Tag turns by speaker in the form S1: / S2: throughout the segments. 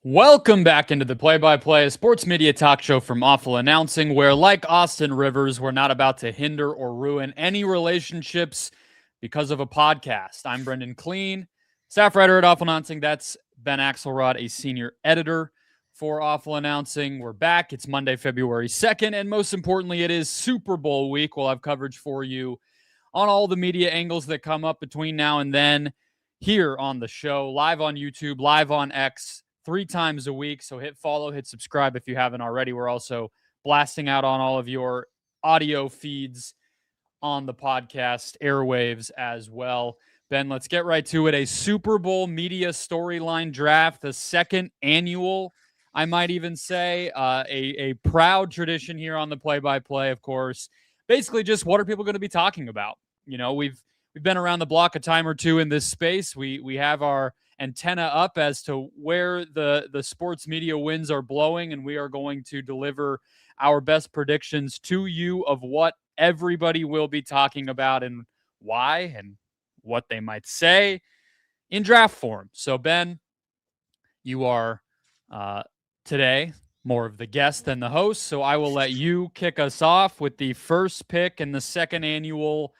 S1: Welcome back into the Play-by-Play, a sports media talk show from Awful Announcing, where, like Austin Rivers, we're not about to hinder or ruin any relationships because of a podcast. I'm Brendan Clean, staff writer at Awful Announcing. That's Ben Axelrod, a senior editor for Awful Announcing. We're back. It's Monday, February 2nd, and most importantly, it is Super Bowl week. We'll have coverage for you on all the media angles that come up between now and then here on the show, live on YouTube, live on X, 3 times a week. So hit follow, hit subscribe if you haven't already. We're also blasting out on all of your audio feeds on the podcast airwaves as well. Ben, let's get right to it. A Super Bowl media storyline draft, the second annual, I might even say, a proud tradition here on the Play-by-Play, of course. Basically, just what are people going to be talking about? You know, we've been around the block a time or two in this space. We have our antenna up as to where the sports media winds are blowing, and we are going to deliver our best predictions to you of what everybody will be talking about and why and what they might say in draft form. So, Ben, you are today more of the guest than the host, so I will let you kick us off with the first pick in the second annual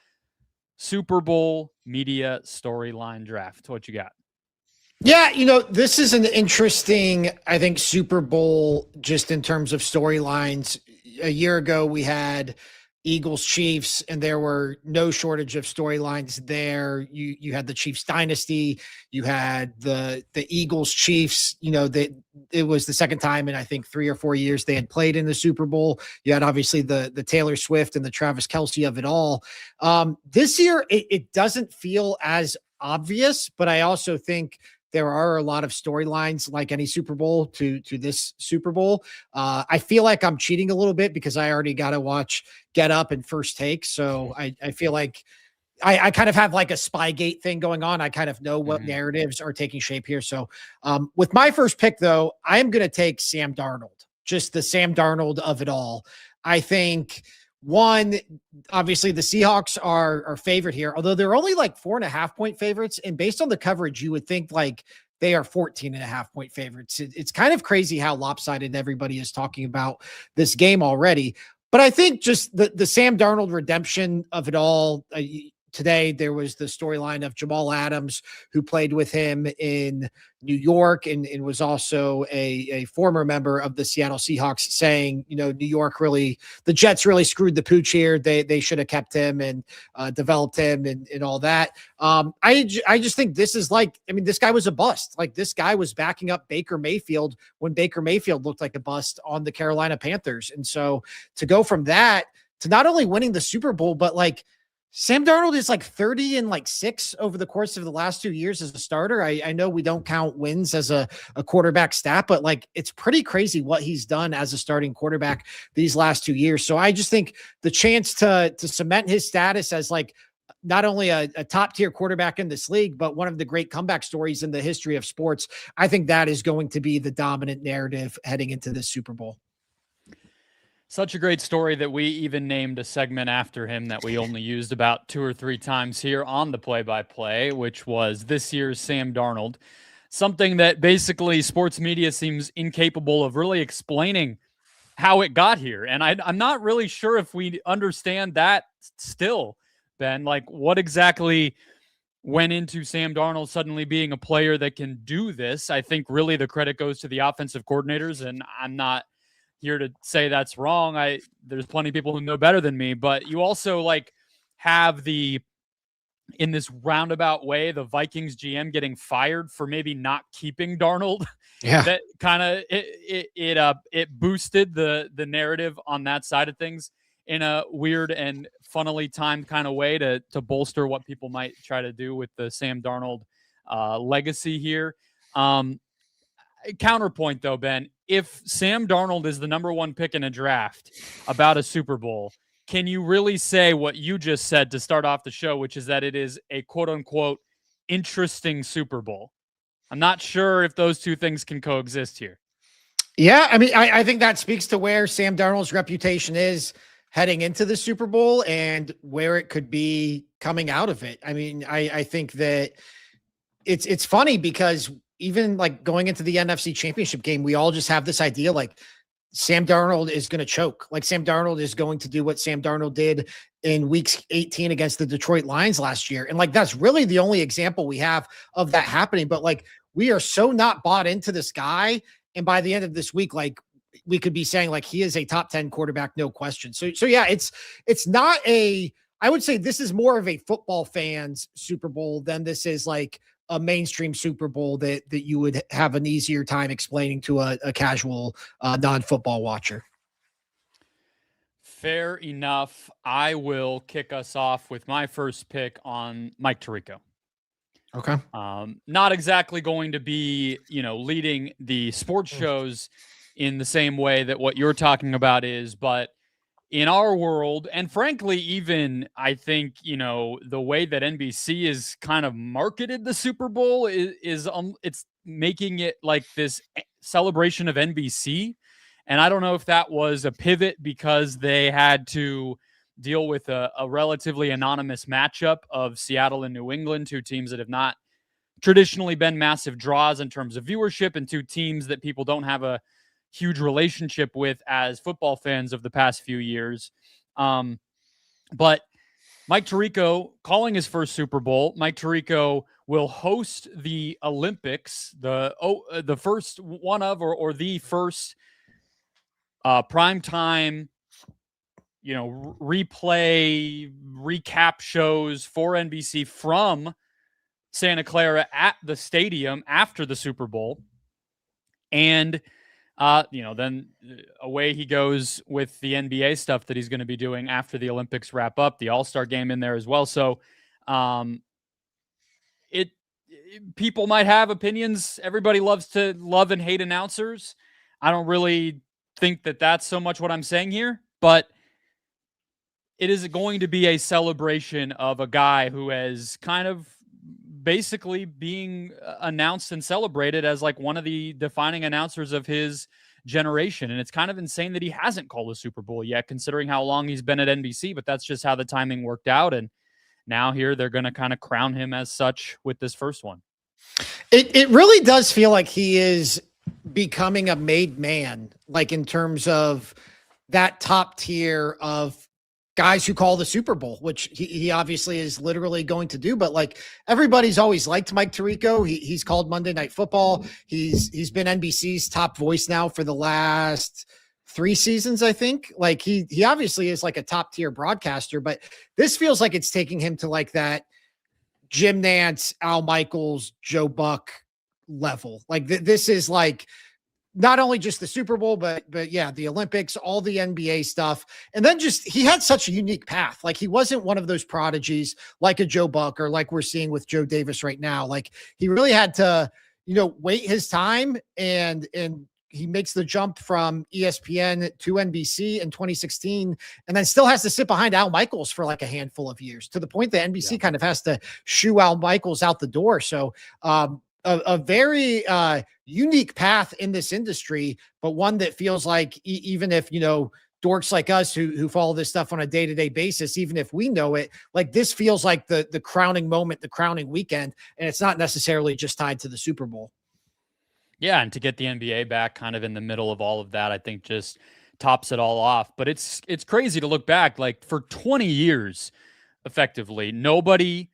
S1: Super Bowl media storyline draft. What you got?
S2: Yeah, this is an interesting, I think, Super Bowl just in terms of storylines. A year ago, we had Eagles Chiefs, and there were no shortage of storylines there. You had the Chiefs dynasty, you had the Eagles Chiefs. It was the second time in I think 3 or 4 years they had played in the Super Bowl. You had obviously the Taylor Swift and the Travis Kelce of it all. This year it doesn't feel as obvious, but I also think there are a lot of storylines like any Super Bowl to this Super Bowl. I feel like I'm cheating a little bit because I already got to watch Get Up and First Take. So I feel like I kind of have like a Spygate thing going on. I kind of know what narratives are taking shape here. So with my first pick, though, I am going to take Sam Darnold, just the Sam Darnold of it all. I think one, obviously the Seahawks are favored here, although they're only like 4.5-point favorites. And based on the coverage, you would think like they are 14.5-point favorites. It's kind of crazy how lopsided everybody is talking about this game already. But I think just the Sam Darnold redemption of it all. Today, there was the storyline of Jamal Adams, who played with him in New York and was also a former member of the Seattle Seahawks, saying, New York really, the Jets really screwed the pooch here. They should have kept him and developed him and all that. I just think this is this guy was a bust. Like, this guy was backing up Baker Mayfield when Baker Mayfield looked like a bust on the Carolina Panthers. And so to go from that to not only winning the Super Bowl, but like, Sam Darnold is like 30-6 over the course of the last 2 years as a starter. I know we don't count wins as a quarterback stat, but like, it's pretty crazy what he's done as a starting quarterback these last 2 years. So I just think the chance to cement his status as like not only a top tier quarterback in this league, but one of the great comeback stories in the history of sports, I think that is going to be the dominant narrative heading into this Super Bowl.
S1: Such a great story that we even named a segment after him that we only used about 2 or 3 times here on the Play-by-Play, which was this year's Sam Darnold. Something that basically sports media seems incapable of really explaining how it got here. And I'm not really sure if we understand that still, Ben. Like, what exactly went into Sam Darnold suddenly being a player that can do this? I think really the credit goes to the offensive coordinators, and I'm not here to say that's wrong. There's plenty of people who know better than me, but you also like have in this roundabout way, the Vikings GM getting fired for maybe not keeping Darnold.
S2: Yeah.
S1: That kind of it boosted the narrative on that side of things in a weird and funnily timed kind of way to bolster what people might try to do with the Sam Darnold legacy here. Counterpoint though, Ben, if Sam Darnold is the number 1 pick in a draft about a Super Bowl, can you really say what you just said to start off the show, which is that it is a quote unquote interesting Super Bowl? I'm not sure if those two things can coexist here.
S2: Yeah, I mean, I think that speaks to where Sam Darnold's reputation is heading into the Super Bowl and where it could be coming out of it. I mean, I think that it's funny because even like going into the NFC Championship game, we all just have this idea like Sam Darnold is going to choke. Like Sam Darnold is going to do what Sam Darnold did in weeks 18 against the Detroit Lions last year. And like, that's really the only example we have of that happening. But like, we are so not bought into this guy. And by the end of this week, like we could be saying like, he is a top 10 quarterback, no question. So yeah, it's not I would say this is more of a football fans Super Bowl than this is like a mainstream Super Bowl that you would have an easier time explaining to a casual non-football watcher.
S1: Fair enough. I will kick us off with my first pick on Mike Tirico.
S2: Okay.
S1: Not exactly going to be, leading the sports shows in the same way that what you're talking about is, but in our world, and frankly, even I think, the way that NBC is kind of marketed the Super Bowl is it's making it like this celebration of NBC. And I don't know if that was a pivot because they had to deal with a relatively anonymous matchup of Seattle and New England, two teams that have not traditionally been massive draws in terms of viewership, and two teams that people don't have a huge relationship with as football fans of the past few years. But Mike Tirico calling his first Super Bowl. Mike Tirico will host the Olympics, the first one of, or the first primetime, replay, recap shows for NBC from Santa Clara at the stadium after the Super Bowl. And then away he goes with the NBA stuff that he's going to be doing after the Olympics wrap up, the All-Star game in there as well. So people might have opinions. Everybody loves to love and hate announcers. I don't really think that that's so much what I'm saying here, but it is going to be a celebration of a guy who has kind of basically being announced and celebrated as like one of the defining announcers of his generation. And it's kind of insane that he hasn't called a Super Bowl yet, considering how long he's been at NBC, but that's just how the timing worked out. And now here they're going to kind of crown him as such with this first one.
S2: It really does feel like he is becoming a made man, like in terms of that top tier of guys who call the Super Bowl, which he obviously is literally going to do. But like everybody's always liked Mike Tirico. He's called Monday Night Football. He's been NBC's top voice now for the last 3 seasons, I think. Like he obviously is like a top tier broadcaster, but this feels like it's taking him to like that Jim Nantz, Al Michaels, Joe Buck level. Like this is like not only just the Super Bowl, but yeah, the Olympics, all the NBA stuff. And then just, he had such a unique path. Like he wasn't one of those prodigies like a Joe Buck or like we're seeing with Joe Davis right now. Like he really had to, wait his time and he makes the jump from ESPN to NBC in 2016 and then still has to sit behind Al Michaels for like a handful of years to the point that NBC kind of has to shoo Al Michaels out the door. So, a very unique path in this industry, but one that feels like even if, dorks like us who follow this stuff on a day-to-day basis, even if we know it, like this feels like the crowning moment, the crowning weekend, and it's not necessarily just tied to the Super Bowl.
S1: Yeah, and to get the NBA back kind of in the middle of all of that, I think just tops it all off. But it's crazy to look back, like for 20 years, effectively, nobody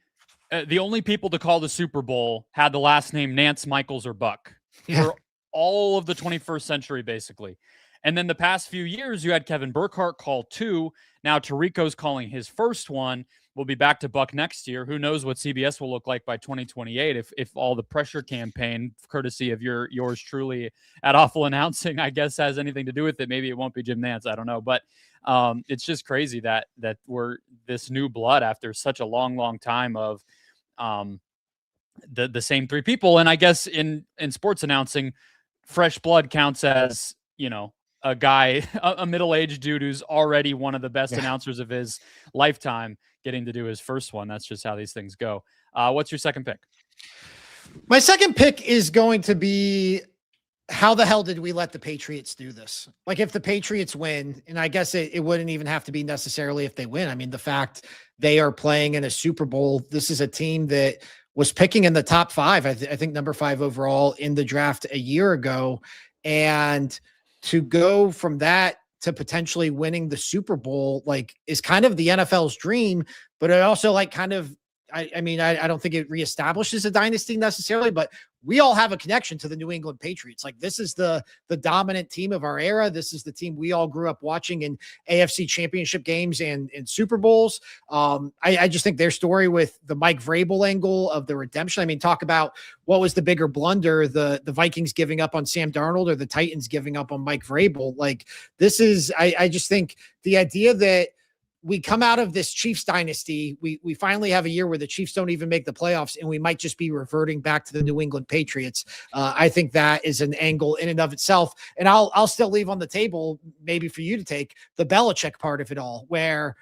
S1: the only people to call the Super Bowl had the last name Nance, Michaels, or Buck for all of the 21st century, basically. And then the past few years, you had Kevin Burkhardt call 2. Now Tirico's calling his first one. We'll be back to Buck next year. Who knows what CBS will look like by 2028 if all the pressure campaign, courtesy of yours truly at Awful Announcing, I guess, has anything to do with it. Maybe it won't be Jim Nance. I don't know. But it's just crazy that we're this new blood after such a long, long time of the same 3 people. And I guess in sports announcing, fresh blood counts as, a guy, a middle-aged dude who's already one of the best announcers of his lifetime getting to do his first one. That's just how these things go. What's your second pick?
S2: My second pick is going to be, how the hell did we let the Patriots do this? Like if the Patriots win, and I guess it wouldn't even have to be necessarily if they win. I mean, the fact they are playing in a Super Bowl, this is a team that was picking in the top 5. I think number 5 overall in the draft a year ago. And to go from that to potentially winning the Super Bowl, like, is kind of the NFL's dream, but it also like kind of, I mean, I don't think it reestablishes a dynasty necessarily, but we all have a connection to the New England Patriots. Like, this is the dominant team of our era. This is the team we all grew up watching in AFC championship games and Super Bowls. I just think their story with the Mike Vrabel angle of the redemption. I mean, talk about what was the bigger blunder, the Vikings giving up on Sam Darnold or the Titans giving up on Mike Vrabel. Like, this is, I just think the idea that we come out of this Chiefs dynasty, we finally have a year where the Chiefs don't even make the playoffs, and we might just be reverting back to the New England Patriots. I think that is an angle in and of itself. And I'll still leave on the table, maybe for you to take, the Belichick part of it all, where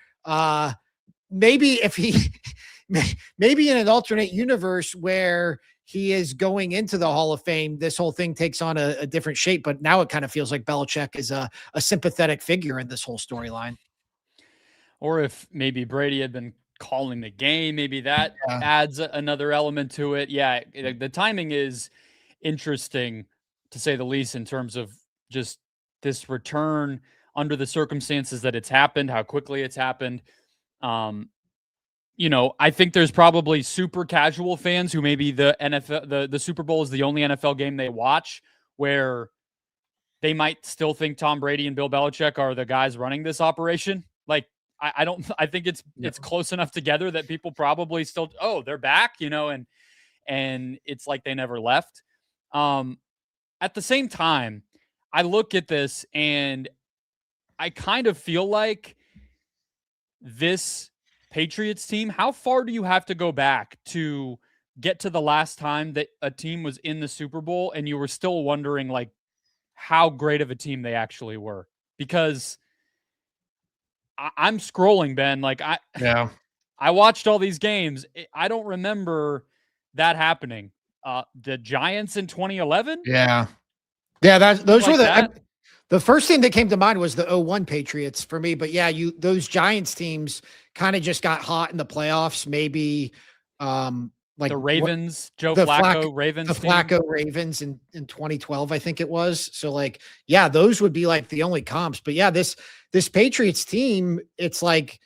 S2: maybe if he, maybe in an alternate universe where he is going into the Hall of Fame, this whole thing takes on a different shape. But now it kind of feels like Belichick is a sympathetic figure in this whole storyline.
S1: Or if maybe Brady had been calling the game, maybe that adds another element to it. Yeah, the timing is interesting, to say the least, in terms of just this return under the circumstances that it's happened, how quickly it's happened. I think there's probably super casual fans who maybe the NFL, the Super Bowl is the only NFL game they watch, where they might still think Tom Brady and Bill Belichick are the guys running this operation. Like, I think it's close enough together that people probably still, oh, they're back, and it's like they never left. At the same time, I look at this and I kind of feel like this Patriots team, how far do you have to go back to get to the last time that a team was in the Super Bowl and you were still wondering, like, how great of a team they actually were? Because I'm scrolling, Ben. Like, I watched all these games. I don't remember that happening. The Giants in 2011.
S2: Yeah. Those were the first thing that came to mind was the 01 Patriots for me. But yeah, those Giants teams kind of just got hot in the playoffs. Maybe like
S1: the Ravens, Joe Flacco Ravens,
S2: the Flacco Ravens in 2012, I think it was. So like, yeah, those would be like the only comps. But yeah, this Patriots team, it's like,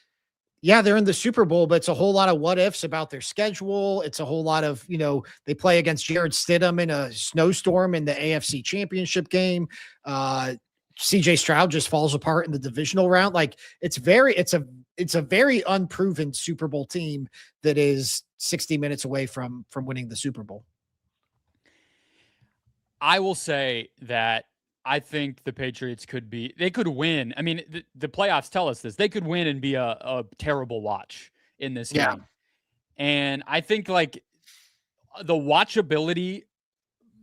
S2: yeah, they're in the Super Bowl, but it's a whole lot of what ifs about their schedule. It's a whole lot of, they play against Jared Stidham in a snowstorm in the AFC Championship game. CJ Stroud just falls apart in the divisional round. Like, it's a very unproven Super Bowl team that is 60 minutes away from winning the Super Bowl.
S1: I will say that I think the Patriots could win. I mean, the playoffs tell us this. They could win and be a terrible watch in this game. And I think, like, the watchability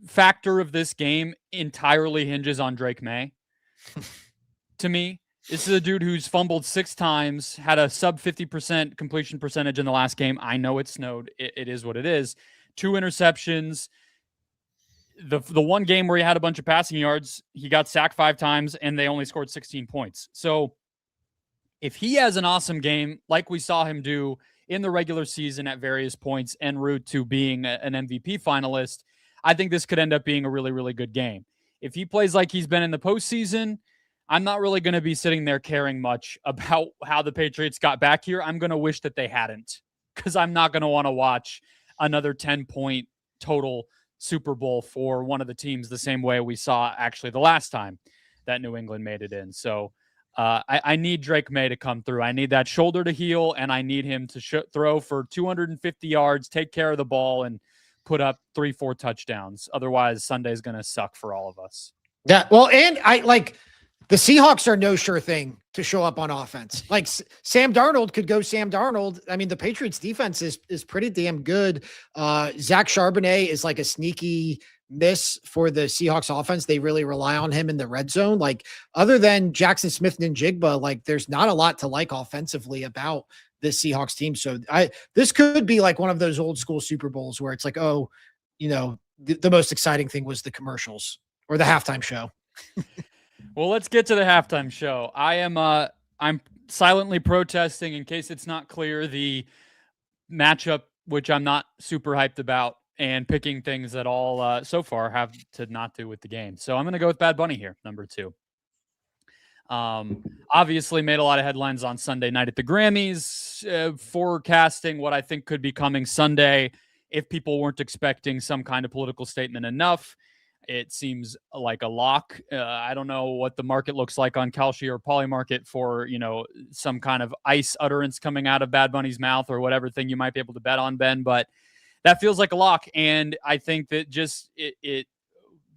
S1: factor of this game entirely hinges on Drake May. To me, this is a dude who's fumbled 6 times, had a sub 50% completion percentage in the last game. I know it snowed. It is what it is. 2 interceptions. The one game where he had a bunch of passing yards, he got sacked 5 times and they only scored 16 points. So if he has an awesome game, like we saw him do in the regular season at various points en route to being an MVP finalist, I think this could end up being a really, really good game. If he plays like he's been in the postseason, I'm not really going to be sitting there caring much about how the Patriots got back here. I'm going to wish that they hadn't, because I'm not going to want to watch another 10-point total Super Bowl for one of the teams the same way we saw actually the last time that New England made it in. So I need Drake May to come through. I need that shoulder to heal, and I need him to throw for 250 yards, take care of the ball, and put up 3-4 touchdowns. Otherwise, Sunday's going to suck for all of us.
S2: Yeah, well, and the Seahawks are no sure thing to show up on offense. Like, Sam Darnold could go Sam Darnold. I mean, the Patriots defense is pretty damn good. Zach Charbonnet is like a sneaky miss for the Seahawks offense. They really rely on him in the red zone. Like, other than Jackson Smith-Njigba, like, there's not a lot to like offensively about this Seahawks team. So this could be like one of those old school Super Bowls where it's like, oh, the most exciting thing was the commercials or the halftime show.
S1: Well, let's get to the halftime show. I'm silently protesting, in case it's not clear, the matchup which I'm not super hyped about, and picking things that all so far have to not do with the game. So I'm going to go with Bad Bunny here, number 2. Obviously made a lot of headlines on Sunday night at the Grammys, forecasting what I think could be coming Sunday. If people weren't expecting some kind of political statement enough, it seems like a lock. I don't know what the market looks like on Kalshi or Polymarket for, some kind of ice utterance coming out of Bad Bunny's mouth or whatever thing you might be able to bet on, Ben, but that feels like a lock. And I think that just it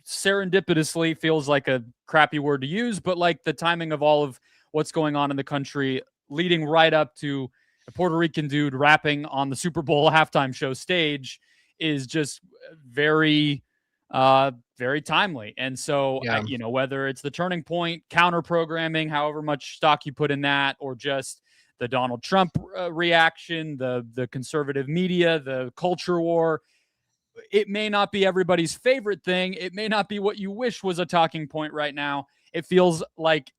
S1: serendipitously feels like a crappy word to use, but like the timing of all of what's going on in the country leading right up to a Puerto Rican dude rapping on the Super Bowl halftime show stage is just very, very timely. And so,
S2: Yeah.
S1: whether it's the turning point, counter programming, however much stock you put in that, or just the Donald Trump reaction, the conservative media, the culture war, it may not be everybody's favorite thing. It may not be what you wish was a talking point right now. It feels like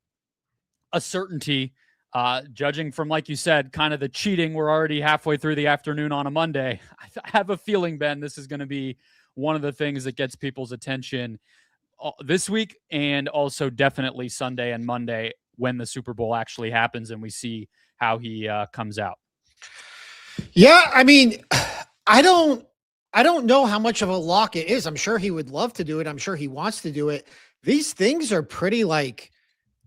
S1: a certainty, judging from, like you said, kind of the cheating. We're already halfway through the afternoon on a Monday. I have a feeling, Ben, this is going to be one of the things that gets people's attention this week, and also definitely Sunday and Monday when the Super Bowl actually happens and we see how he comes out.
S2: Yeah, I mean, I don't know how much of a lock it is. I'm sure he would love to do it. I'm sure he wants to do it. These things are pretty like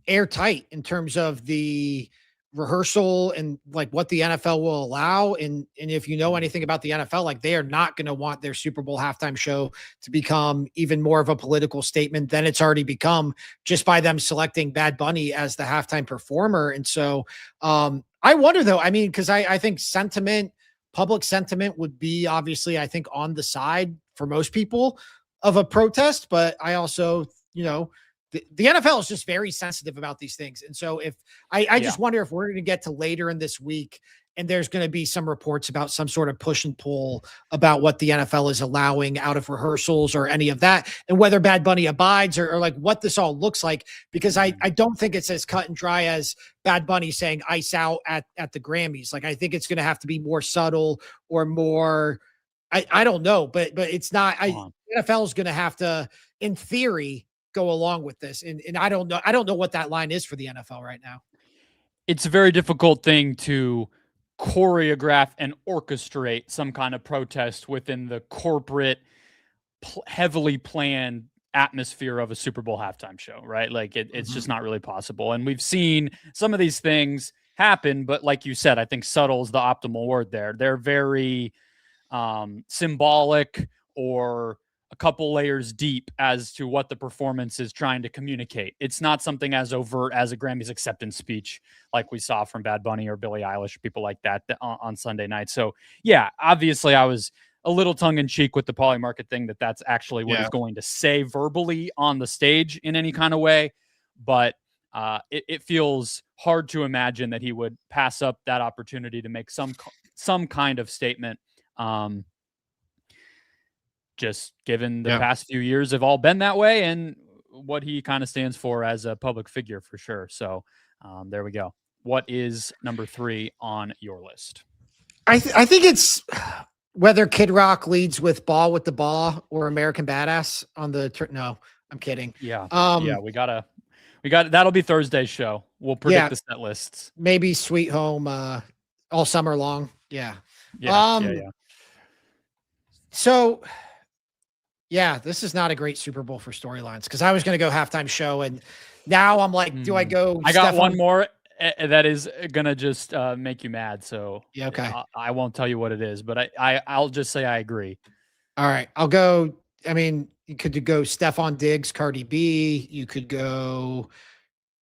S2: airtight in terms of the rehearsal and like what the NFL will allow. And if you know anything about the NFL, like they are not going to want their Super Bowl halftime show to become even more of a political statement than it's already become just by them selecting Bad Bunny as the halftime performer. And so I wonder though, I mean, because I think public sentiment would be obviously, I think, on the side for most people of a protest. But I also, the NFL is just very sensitive about these things. And so if I just wonder if we're going to get to later in this week and there's going to be some reports about some sort of push and pull about what the NFL is allowing out of rehearsals or any of that, and whether Bad Bunny abides or like what this all looks like, because I don't think it's as cut and dry as Bad Bunny saying ice out at the Grammys. Like, I think it's going to have to be more subtle or more, I don't know, but it's not, NFL is going to have to, in theory, go along with this. And I don't know what that line is for the NFL right now.
S1: It's a very difficult thing to choreograph and orchestrate some kind of protest within the corporate, heavily planned atmosphere of a Super Bowl halftime show, right? Like it's just not really possible. And we've seen some of these things happen, but like you said, I think subtle is the optimal word there. They're very symbolic or a couple layers deep as to what the performance is trying to communicate. It's not something as overt as a Grammys acceptance speech like we saw from Bad Bunny or Billie Eilish or people like that on Sunday night. So yeah, obviously I was a little tongue-in-cheek with the Polymarket thing that's actually what he's going to say verbally on the stage in any kind of way. But it feels hard to imagine that he would pass up that opportunity to make some kind of statement. Just given the past few years have all been that way, and what he kind of stands for as a public figure for sure. So there we go. What is number 3 on your list?
S2: I think it's whether Kid Rock leads with Ball with the Ball or American Badass on the no, I'm kidding.
S1: Yeah. We got that'll be Thursday's show. We'll predict the set lists.
S2: Maybe Sweet Home all summer long. Yeah. So yeah, this is not a great Super Bowl for storylines, because I was going to go halftime show, and now I'm like, do I go?
S1: I got one more that is going to just make you mad. So
S2: yeah, okay.
S1: I won't tell you what it is, but I'll just say I agree.
S2: All right, I'll go. I mean, you could go Stephon Diggs, Cardi B. You could go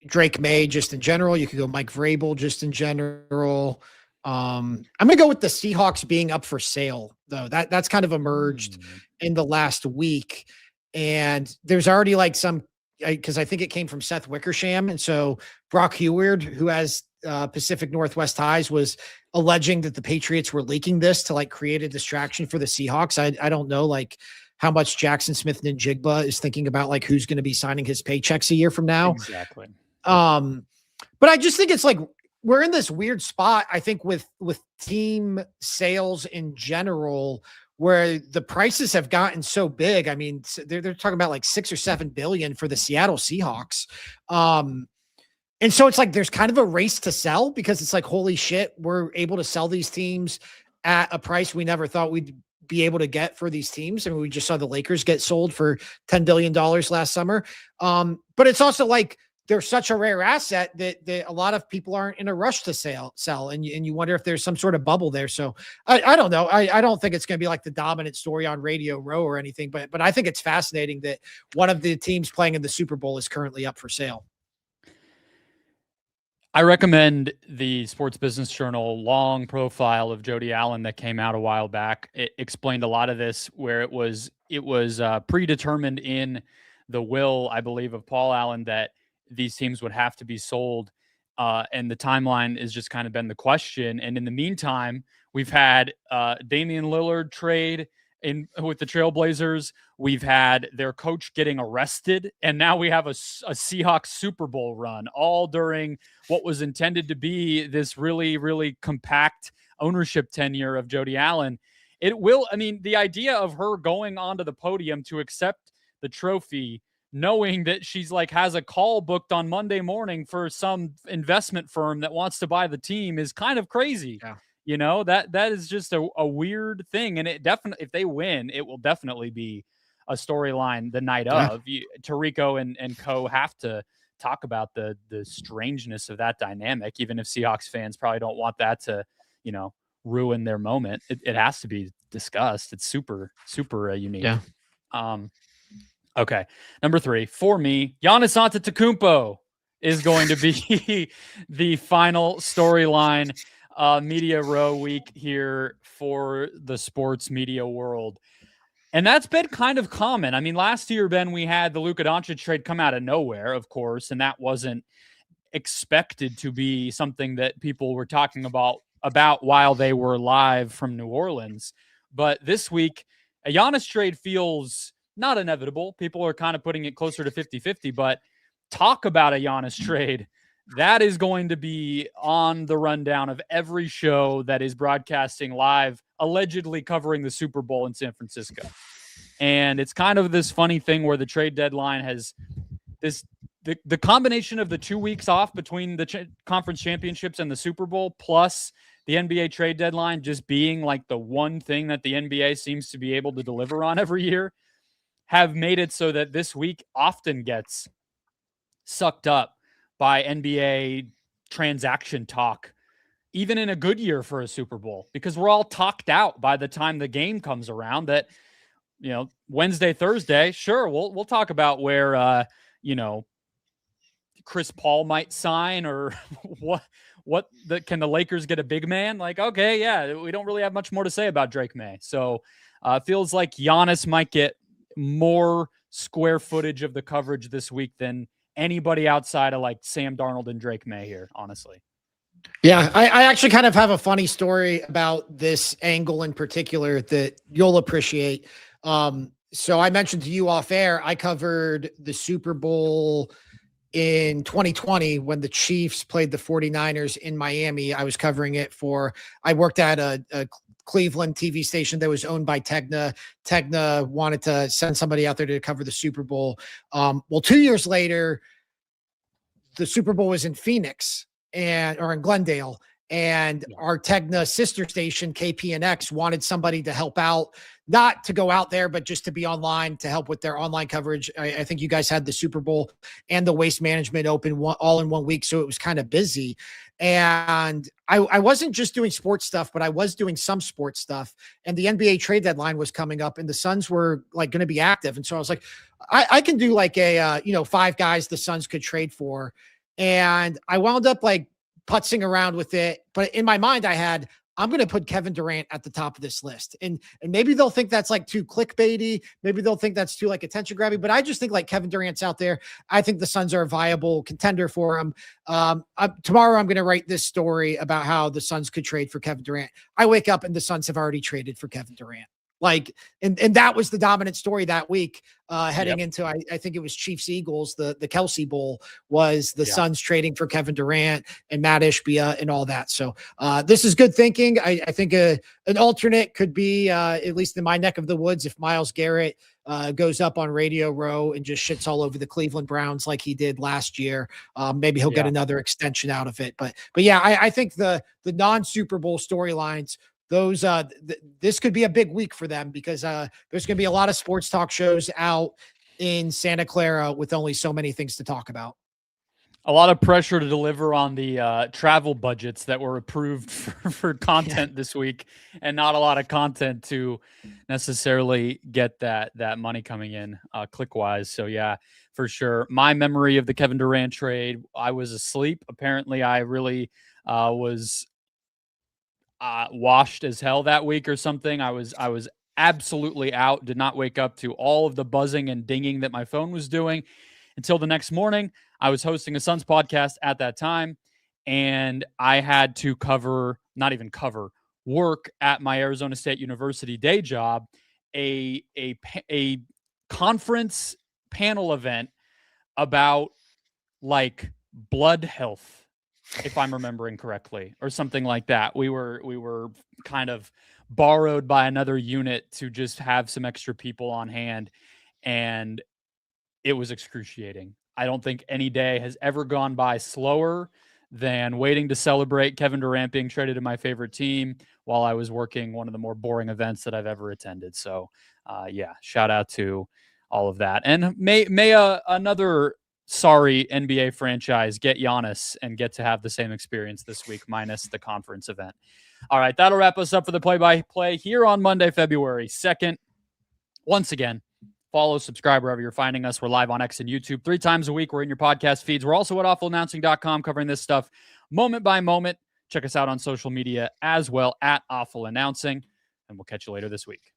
S2: Drake May just in general. You could go Mike Vrabel just in general. I'm going to go with the Seahawks being up for sale, though. That's kind of emerged in the last week. And there's already like some, because I think it came from Seth Wickersham. And so Brock Heward, who has Pacific Northwest ties, was alleging that the Patriots were leaking this to like create a distraction for the Seahawks. I don't know like how much Jackson Smith-Njigba is thinking about like who's going to be signing his paychecks a year from now.
S1: Exactly.
S2: But I just think it's like, we're in this weird spot, I think, with team sales in general, where the prices have gotten so big. I mean, they're talking about like 6 or 7 billion for the Seattle Seahawks. And so it's like there's kind of a race to sell, because it's like, holy shit, we're able to sell these teams at a price we never thought we'd be able to get for these teams. I mean, we just saw the Lakers get sold for $10 billion last summer. But it's also like they're such a rare asset that a lot of people aren't in a rush to sell. And you wonder if there's some sort of bubble there. So I don't know. I don't think it's going to be like the dominant story on Radio Row or anything, but I think it's fascinating that one of the teams playing in the Super Bowl is currently up for sale.
S1: I recommend the Sports Business Journal long profile of Jody Allen that came out a while back. It explained a lot of this, where it was predetermined in the will, I believe, of Paul Allen that these teams would have to be sold. And the timeline has just kind of been the question. And in the meantime, we've had Damian Lillard trade with the Trailblazers. We've had their coach getting arrested, and now we have a Seahawks Super Bowl run, all during what was intended to be this really, really compact ownership tenure of Jody Allen. The idea of her going onto the podium to accept the trophy, knowing that she's like has a call booked on Monday morning for some investment firm that wants to buy the team, is kind of crazy.
S2: Yeah.
S1: That is just a weird thing. And it definitely, if they win, it will definitely be a storyline the night of. Tirico and co have to talk about the strangeness of that dynamic, even if Seahawks fans probably don't want that to, ruin their moment. It has to be discussed. It's super, super unique.
S2: Yeah.
S1: Okay. Number 3 for me, Giannis Antetokounmpo is going to be the final storyline media row week here for the sports media world. And that's been kind of common. I mean, last year, Ben, we had the Luka Doncic trade come out of nowhere, of course, and that wasn't expected to be something that people were talking about while they were live from New Orleans. But this week, a Giannis trade feels not inevitable. People are kind of putting it closer to 50-50, but talk about a Giannis trade. That is going to be on the rundown of every show that is broadcasting live, allegedly covering the Super Bowl in San Francisco. And it's kind of this funny thing where the trade deadline has the combination of the 2 weeks off between the conference championships and the Super Bowl, plus the NBA trade deadline just being like the one thing that the NBA seems to be able to deliver on every year, have made it so that this week often gets sucked up by NBA transaction talk, even in a good year for a Super Bowl, because we're all talked out by the time the game comes around. That, Wednesday, Thursday, sure, we'll talk about where, Chris Paul might sign, or can the Lakers get a big man? Like, okay, yeah, we don't really have much more to say about Drake May. So it feels like Giannis might get more square footage of the coverage this week than anybody outside of like Sam Darnold and Drake May here, honestly.
S2: Yeah, I actually kind of have a funny story about this angle in particular that you'll appreciate. So I mentioned to you off air, I covered the Super Bowl in 2020 when the Chiefs played the 49ers in Miami. I was covering it I worked at a Cleveland TV station that was owned by Tegna. Tegna wanted to send somebody out there to cover the Super Bowl. Well, 2 years later, the Super Bowl was in Phoenix or in Glendale. And our Tegna sister station, KPNX, wanted somebody to help out, not to go out there, but just to be online to help with their online coverage. I think you guys had the Super Bowl and the Waste Management Open all in 1 week, so it was kind of busy. And I wasn't just doing sports stuff, but I was doing some sports stuff. And the NBA trade deadline was coming up, and the Suns were like going to be active. And so I was like, I can do like a 5 guys the Suns could trade for. And I wound up like putzing around with it. But in my mind, I'm going to put Kevin Durant at the top of this list. And maybe they'll think that's like too clickbaity. Maybe they'll think that's too like attention grabbing, but I just think like Kevin Durant's out there. I think the Suns are a viable contender for him. Tomorrow I'm going to write this story about how the Suns could trade for Kevin Durant. I wake up and the Suns have already traded for Kevin Durant. Like, and that was the dominant story that week, heading into, I think it was Chiefs Eagles, the Kelsey Bowl, was the Suns trading for Kevin Durant and Matt Ishbia and all that. So this is good thinking. I think an alternate could be, at least in my neck of the woods, if Myles Garrett goes up on Radio Row and just shits all over the Cleveland Browns like he did last year. Maybe he'll get another extension out of it. But yeah, I think the non-Super Bowl storylines, those this could be a big week for them, because there's going to be a lot of sports talk shows out in Santa Clara with only so many things to talk about.
S1: A lot of pressure to deliver on the travel budgets that were approved for content this week, and not a lot of content to necessarily get that money coming in click-wise. So yeah, for sure. My memory of the Kevin Durant trade, I was asleep. Apparently I really was washed as hell that week or something. I was absolutely out, did not wake up to all of the buzzing and dinging that my phone was doing until the next morning. I was hosting a Suns podcast at that time, and I had to work at my Arizona State University day job, a conference panel event about like blood health, if I'm remembering correctly, or something like that. We were kind of borrowed by another unit to just have some extra people on hand, and it was excruciating. I don't think any day has ever gone by slower than waiting to celebrate Kevin Durant being traded to my favorite team while I was working one of the more boring events that I've ever attended. So, yeah, shout out to all of that. And may another sorry NBA franchise get Giannis and get to have the same experience this week, minus the conference event. All right, that'll wrap us up for the play-by-play here on Monday, February 2nd. Once again, follow, subscribe wherever you're finding us. We're live on X and YouTube 3 times a week. We're in your podcast feeds. We're also at awfulannouncing.com covering this stuff moment by moment. Check us out on social media as well at Awful Announcing, and we'll catch you later this week.